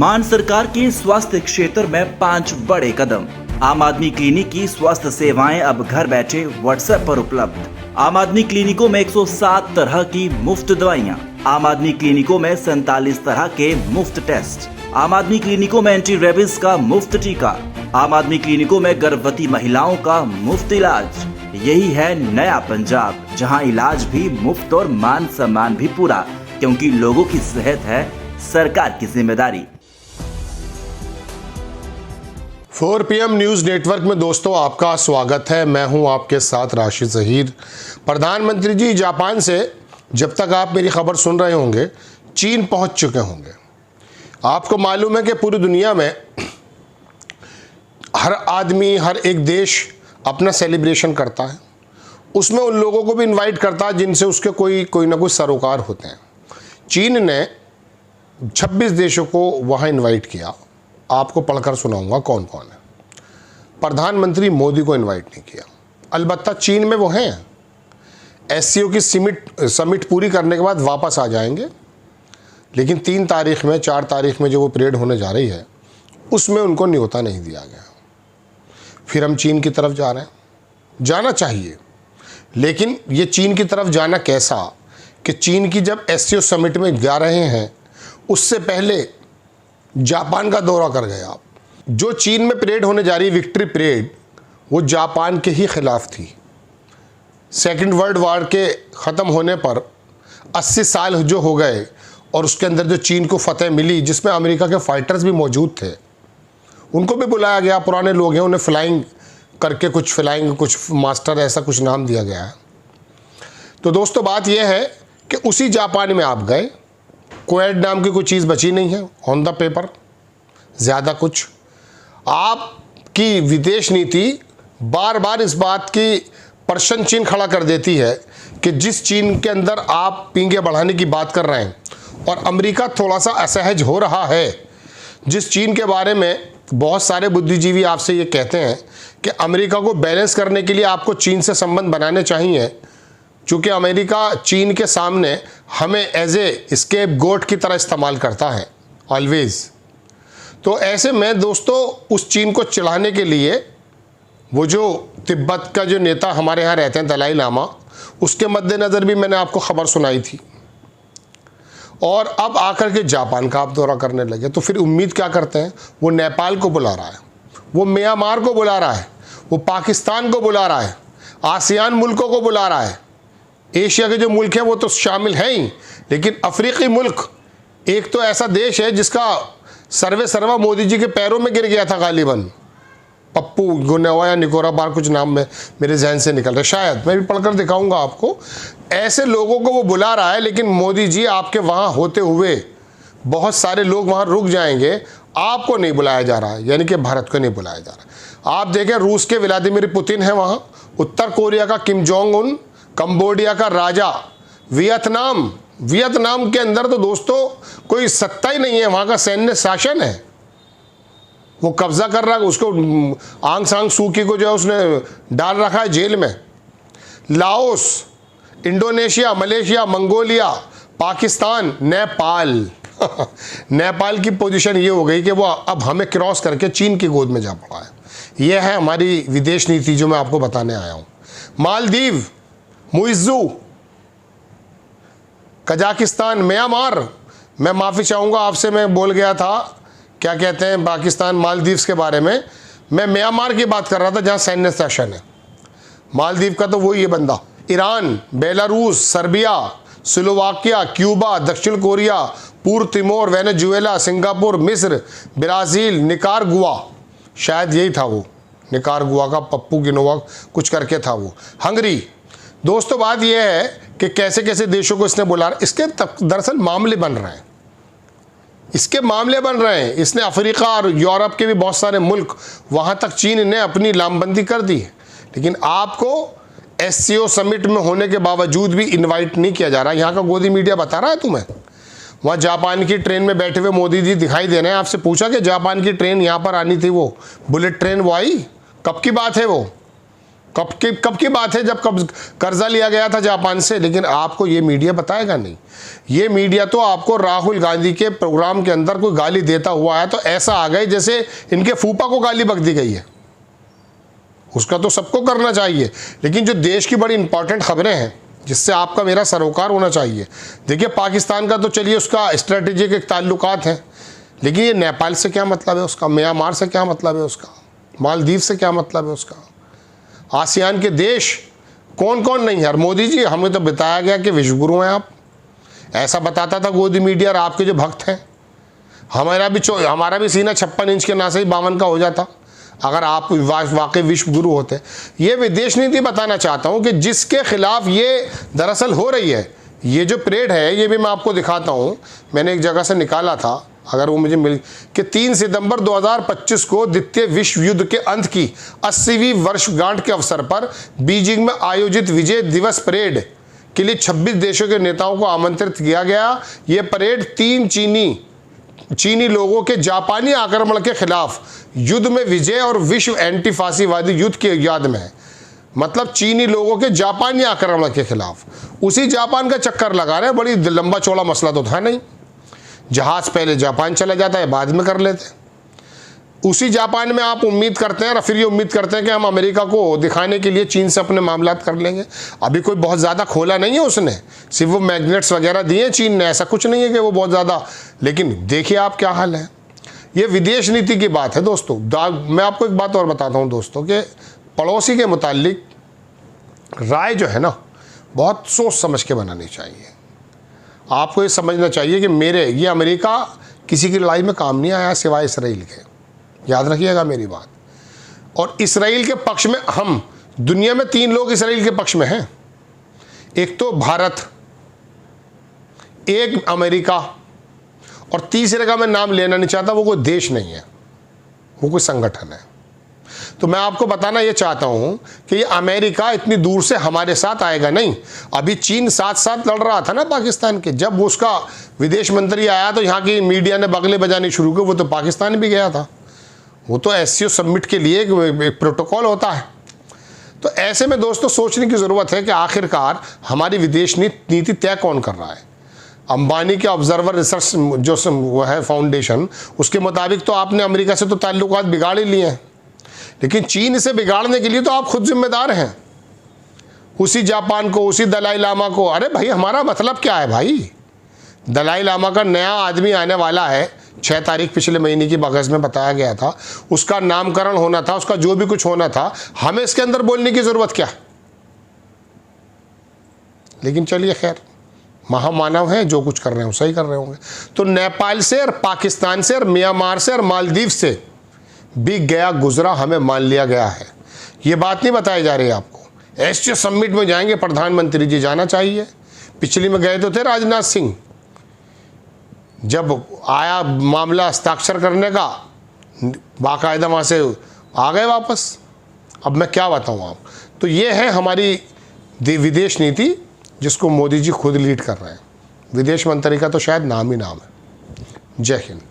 मान सरकार के स्वास्थ्य क्षेत्र में 5 बड़े कदम। आम आदमी क्लिनिक की स्वास्थ्य सेवाएं अब घर बैठे व्हाट्सएप पर उपलब्ध। आम आदमी क्लिनिकों में 107 तरह की मुफ्त दवाइयां। आम आदमी क्लिनिकों में 47 तरह के मुफ्त टेस्ट। आम आदमी क्लिनिकों में एंटी रेबीज का मुफ्त टीका। आम आदमी क्लिनिकों में गर्भवती महिलाओं का मुफ्त इलाज। यही है नया पंजाब, जहां इलाज भी मुफ्त और मान सम्मान भी पूरा, क्योंकि लोगों की सेहत है सरकार की जिम्मेदारी। 4 PM न्यूज़ नेटवर्क में दोस्तों आपका स्वागत है। मैं हूं आपके साथ राशिद ज़हीर। प्रधानमंत्री जी जापान से जब तक आप मेरी खबर सुन रहे होंगे चीन पहुंच चुके होंगे। आपको मालूम है कि पूरी दुनिया में हर आदमी, हर एक देश अपना सेलिब्रेशन करता है। उसमें उन लोगों को भी इनवाइट करता है जिनसे उसके कोई ना कोई सरोकार होते हैं। चीन ने 26 देशों को वहाँ इनवाइट किया। आपको पढ़कर सुनाऊंगा कौन कौन है। प्रधानमंत्री मोदी को इनवाइट नहीं किया। अलबत्ता चीन में वो हैं। SCO की समिट पूरी करने के बाद वापस आ जाएंगे, लेकिन 3 तारीख में 4 तारीख में जो वो परेड होने जा रही है उसमें उनको न्योता नहीं दिया गया। फिर हम चीन की तरफ जा रहे हैं। जाना चाहिए, लेकिन ये चीन की तरफ जाना कैसा कि चीन की जब SCO समिट में जा रहे हैं उससे पहले जापान का दौरा कर गए आप। जो चीन में परेड होने जा रही है, विक्ट्री परेड, वो जापान के ही खिलाफ थी। सेकेंड वर्ल्ड वार के ख़त्म होने पर 80 साल जो हो गए और उसके अंदर जो चीन को फतेह मिली, जिसमें अमेरिका के फाइटर्स भी मौजूद थे, उनको भी बुलाया गया। पुराने लोग हैं, उन्हें फ्लाइंग करके कुछ मास्टर ऐसा कुछ नाम दिया गया है। तो दोस्तों बात यह है कि उसी जापान में आप गए। क्वेड नाम की कोई चीज़ बची नहीं है ऑन द पेपर, ज़्यादा कुछ। आपकी विदेश नीति बार बार इस बात की प्रश्न चिन्ह खड़ा कर देती है कि जिस चीन के अंदर आप पींगे बढ़ाने की बात कर रहे हैं और अमेरिका थोड़ा सा असहज हो रहा है, जिस चीन के बारे में बहुत सारे बुद्धिजीवी आपसे ये कहते हैं कि अमेरिका को बैलेंस करने के लिए आपको चीन से संबंध बनाने चाहिए, चूँकि अमेरिका चीन के सामने हमें एज ए स्केप गोट की तरह इस्तेमाल करता है ऑलवेज़। तो ऐसे में दोस्तों उस चीन को चिढ़ाने के लिए वो जो तिब्बत का जो नेता हमारे यहाँ रहते हैं दलाई लामा, उसके मद्देनज़र भी मैंने आपको खबर सुनाई थी। और अब आकर के जापान का आप दौरा करने लगे, तो फिर उम्मीद क्या करते हैं? वो नेपाल को बुला रहा है, वो म्यांमार को बुला रहा है, वो पाकिस्तान को बुला रहा है, आसियान मुल्कों को बुला रहा है। एशिया के जो मुल्क हैं वो तो शामिल हैं ही, लेकिन अफ्रीकी मुल्क एक तो ऐसा देश है जिसका सर्वे सर्वा मोदी जी के पैरों में गिर गया था गालिबन। पप्पू गुनेवा या निकोरा बार कुछ नाम में मेरे जहन से निकल रहा है, शायद मैं भी पढ़कर दिखाऊंगा आपको। ऐसे लोगों को वो बुला रहा है, लेकिन मोदी जी आपके वहाँ होते हुए बहुत सारे लोग वहाँ रुक जाएंगे, आपको नहीं बुलाया जा रहा है, यानी कि भारत को नहीं बुलाया जा रहा। आप देखें रूस के व्लादिमीर पुतिन है वहाँ, उत्तर कोरिया का किम जोंग उन, कंबोडिया का राजा, वियतनाम के अंदर तो दोस्तों कोई सत्ता ही नहीं है, वहाँ का सैन्य शासन है, वो कब्जा कर रहा है। उसको आंग सांग सूकी को जो है उसने डाल रखा है जेल में। Laos, Indonesia, Malaysia, Mongolia, Pakistan, Nepal Nepal की पोजीशन ये हो गई कि वो अब हमें क्रॉस करके चीन की गोद में जा पड़ा है। यह है हमारी विदेश नीति जो मैं आपको बताने आया हूँ। मालदीव, मुइज़्ज़ू, कजाकिस्तान, म्यांमार, मैं माफ़ी चाहूँगा आपसे, मैं बोल गया था क्या कहते हैं पाकिस्तान मालदीव्स के बारे में। मैं म्यांमार की बात कर रहा था जहाँ सैन्य शासन है। मालदीव का तो वही है बंदा। Iran, Belarus, Serbia, Slovakia, Cuba, दक्षिण कोरिया, पूर्व तिमोर, वेनेजुएला, सिंगापुर, मिस्र, ब्राज़ील, निकारागुआ, शायद यही था वो, निकारागुआ का पप्पू गिनोवा कुछ करके था वो, हंगरी। दोस्तों बात यह है कि कैसे कैसे देशों को इसने बुला, इसके दरअसल मामले बन रहे हैं, इसने अफ्रीका और यूरोप के भी बहुत सारे मुल्क, वहाँ तक चीन ने अपनी लामबंदी कर दी है, लेकिन आपको SCO समिट में होने के बावजूद भी इनवाइट नहीं किया जा रहा। यहाँ का गोदी मीडिया बता रहा है तुम्हें। वहाँ जापान की ट्रेन में बैठे हुए मोदी जी दिखाई दे रहे हैं। आपसे पूछा कि जापान की ट्रेन यहाँ पर आनी थी, वो बुलेट ट्रेन वो आई? कब की बात है वो? कब की बात है जब कर्जा लिया गया था जापान से, लेकिन आपको ये मीडिया बताएगा नहीं। ये मीडिया तो आपको राहुल गांधी के प्रोग्राम के अंदर कोई गाली देता हुआ है तो ऐसा आ गए जैसे इनके फूफा को गाली बक दी गई है। उसका तो सबको करना चाहिए, लेकिन जो देश की बड़ी इंपॉर्टेंट खबरें हैं जिससे आपका मेरा सरोकार होना चाहिए। देखिए पाकिस्तान का तो चलिए उसका स्ट्रेटेजिक एक ताल्लुकात हैं, लेकिन ये नेपाल से क्या मतलब है उसका, म्यांमार से क्या मतलब है उसका, मालदीव से क्या मतलब है उसका, आसियान के देश कौन कौन नहीं है। और मोदी जी हमें तो बताया गया कि विश्वगुरु हैं आप, ऐसा बताता था गोदी मीडिया और आपके जो भक्त हैं। हमारा भी सीना 56 इंच के ना से ही 52 का हो जाता अगर आप वाकई विश्व गुरु होते। ये विदेश नीति बताना चाहता हूँ कि जिसके खिलाफ ये दरअसल हो रही है। ये जो परेड है ये भी मैं आपको दिखाता हूँ, मैंने एक जगह से निकाला था, अगर वो मुझे मिल कि 3 सितंबर 2025 को द्वितीय विश्व युद्ध के अंत की 80वीं वर्षगांठ के अवसर पर बीजिंग में आयोजित विजय दिवस परेड के लिए 26 देशों के नेताओं को आमंत्रित किया गया। ये परेड 3 चीनी लोगों के जापानी आक्रमण के खिलाफ युद्ध में विजय और विश्व एंटी फासीवादी युद्ध के याद में है। मतलब चीनी लोगों के जापानी आक्रमण के खिलाफ उसी जापान का चक्कर लगा रहे हैं। बड़ी लंबा चौड़ा मसला तो था नहीं, जहाज पहले जापान चला जाता है बाद में कर लेते। उसी जापान में आप उम्मीद करते हैं और फिर ये उम्मीद करते हैं कि हम अमेरिका को दिखाने के लिए चीन से अपने मामलात कर लेंगे। अभी कोई बहुत ज़्यादा खोला नहीं है उसने, सिर्फ वो मैग्नेट्स वगैरह दिए चीन ने, ऐसा कुछ नहीं है कि वो बहुत ज़्यादा। लेकिन देखिए आप क्या हाल है। ये विदेश नीति की बात है दोस्तों। मैं आपको एक बात और बताता हूँ दोस्तों कि पड़ोसी के मुतालिक राय जो है ना बहुत सोच समझ के बनानी चाहिए। आपको ये समझना चाहिए कि ये अमेरिका किसी की लड़ाई में काम नहीं आया सिवाय इसराइल के, याद रखिएगा मेरी बात। और इसराइल के पक्ष में हम, दुनिया में 3 लोग इसराइल के पक्ष में हैं, एक तो भारत, एक अमेरिका और तीसरे का मैं नाम लेना नहीं चाहता, वो कोई देश नहीं है, वो कोई संगठन है। तो मैं आपको बताना ये चाहता हूं कि ये अमेरिका इतनी दूर से हमारे साथ आएगा नहीं। अभी चीन साथ साथ लड़ रहा था ना पाकिस्तान के, जब उसका विदेश मंत्री आया तो यहाँ की मीडिया ने बगले बजानी शुरू की। वो तो पाकिस्तान भी गया था, वो तो एससीओ समिट के लिए एक प्रोटोकॉल होता है। तो ऐसे में दोस्तों सोचने की ज़रूरत है कि आखिरकार हमारी विदेश नीति तय कौन कर रहा है। अंबानी के ऑब्जर्वर रिसर्च जो वो है फाउंडेशन, उसके मुताबिक तो आपने अमेरिका से तो ताल्लुकात बिगाड़ ही लिए हैं, लेकिन चीन से बिगाड़ने के लिए तो आप खुद जिम्मेदार हैं। उसी जापान को, उसी दलाई लामा को, अरे भाई हमारा मतलब क्या है भाई। दलाई लामा का नया आदमी आने वाला है, 6 तारीख पिछले महीने की बगस में बताया गया था, उसका नामकरण होना था, उसका जो भी कुछ होना था। हमें इसके अंदर बोलने की ज़रूरत क्या। लेकिन चलिए खैर, महामानव हैं, जो कुछ कर रहे हैं वो सही कर रहे होंगे। तो नेपाल से और पाकिस्तान से और म्यांमार से और मालदीव से भी गया गुजरा हमें मान लिया गया है। ये बात नहीं बताई जा रही आपको। एससीओ समिट में जाएंगे प्रधानमंत्री जी, जाना चाहिए। पिछली में गए तो थे राजनाथ सिंह, जब आया मामला हस्ताक्षर करने का बाकायदा वहाँ से आ गए वापस। अब मैं क्या बताऊँ आप। तो ये है हमारी विदेश नीति जिसको मोदी जी खुद लीड कर रहे हैं। विदेश मंत्री का तो शायद नाम ही नाम है। जय हिंद।